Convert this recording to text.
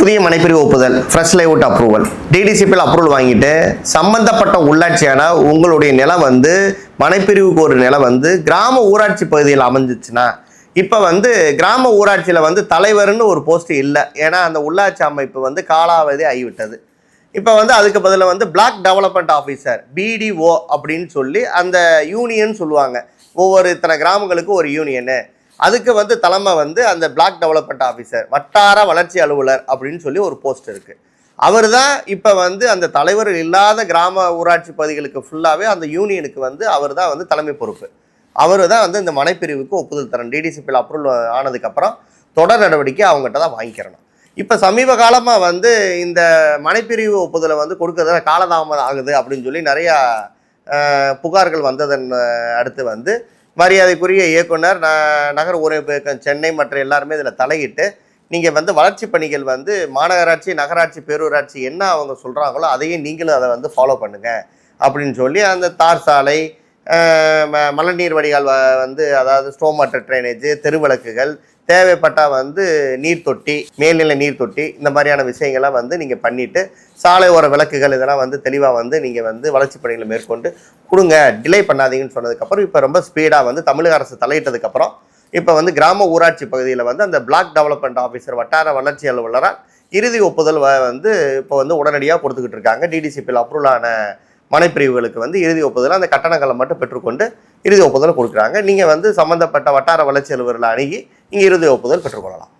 புதிய மனைப்பிரிவு ஒப்புதல் fresh layout approval டிடிசிபியில் approval வாங்கிட்டு சம்பந்தப்பட்ட உள்ளாட்சியான உங்களுடைய நிலம் வந்து மனைப்பிரிவுக்கு ஒரு நிலம் வந்து கிராம ஊராட்சி பகுதியில் அமைஞ்சிச்சுன்னா இப்போ வந்து கிராம ஊராட்சியில் வந்து தலைவர்னு ஒரு போஸ்ட் இல்லை. ஏன்னா அந்த உள்ளாட்சி அமைப்பு வந்து காலாவதி ஆகிவிட்டது. இப்போ வந்து அதுக்கு பதிலாக வந்து பிளாக் டெவலப்மெண்ட் ஆஃபீஸர் பிடிஓ அப்படின்னு சொல்லி அந்த யூனியன் சொல்லுவாங்க. ஒவ்வொரு இத்தனை கிராமங்களுக்கு ஒரு யூனியனு, அதுக்கு வந்து தலைமை வந்து அந்த பிளாக் டெவலப்மெண்ட் ஆஃபீஸர் வட்டார வளர்ச்சி அலுவலர் அப்படின்னு சொல்லி ஒரு போஸ்ட் இருக்குது. அவர் தான் இப்போ வந்து அந்த தலைவர் இல்லாத கிராம ஊராட்சி பகுதிகளுக்கு ஃபுல்லாகவே அந்த யூனியனுக்கு வந்து அவர் தான் வந்து தலைமை பொறுப்பு. அவர் தான் வந்து இந்த மனைப்பிரிவுக்கு ஒப்புதல் தரணும். டிடிசிபியில் அப்ரூவல் ஆனதுக்கப்புறம் தொடர் நடவடிக்கை அவங்ககிட்ட தான் வாங்கிக்கிறணும். இப்போ சமீப காலமாக வந்து இந்த மனைப்பிரிவு ஒப்புதலை வந்து கொடுக்கறதுல காலதாமதம் ஆகுது அப்படின்னு சொல்லி நிறையா புகார்கள் வந்ததன் அடுத்து வந்து மரியாதைக்குரிய இயக்குனர் நகர ஊரமைப்பு சென்னை மற்ற எல்லாருமே இதில் தலையிட்டு நீங்கள் வந்து வளர்ச்சி பணிகள் வந்து மாநகராட்சி நகராட்சி பேரூராட்சி என்ன அவங்க சொல்கிறாங்களோ அதையும் நீங்களும் அதை வந்து ஃபாலோ பண்ணுங்கள் அப்படின்னு சொல்லி அந்த தார் சாலை மழைநீர் வடிகால் வந்து அதாவது ஸ்டோம் வாட்டர் ட்ரைனேஜ் தெருவிளக்குகள் தேவைப்பட்டால் வந்து நீர் தொட்டி மேல்நிலை நீர் தொட்டி இந்த மாதிரியான விஷயங்கள்லாம் வந்து நீங்கள் பண்ணிவிட்டு சாலை ஓர விளக்குகள் இதெல்லாம் வந்து தெளிவாக வந்து நீங்கள் வந்து வளர்ச்சி பணிகளை மேற்கொண்டு கொடுங்க, டிலே பண்ணாதீங்கன்னு சொன்னதுக்கப்புறம் இப்போ ரொம்ப ஸ்பீடாக வந்து தமிழக அரசு தலையிட்டதுக்கப்புறம் இப்போ வந்து கிராம ஊராட்சி பகுதியில் வந்து அந்த பிளாக் டெவலப்மெண்ட் ஆஃபீஸர் வட்டார வளர்ச்சி அலுவலராக இறுதி ஒப்புதல் வந்து இப்போ வந்து உடனடியாக கொடுத்துக்கிட்டு இருக்காங்க. டிடிசிபியில் அப்ரூவலான மனைப்பிரிவுகளுக்கு வந்து இறுதி ஒப்புதல் அந்த கட்டணங்களை மட்டும் பெற்றுக்கொண்டு இறுதி ஒப்புதல் கொடுக்குறாங்க. நீங்கள் வந்து சம்மந்தப்பட்ட வட்டார வளர்ச்சி அலுவலர்களை அணுகி இங்கே இறுதி ஒப்புதல் பெற்றுக்கொள்ளலாம்.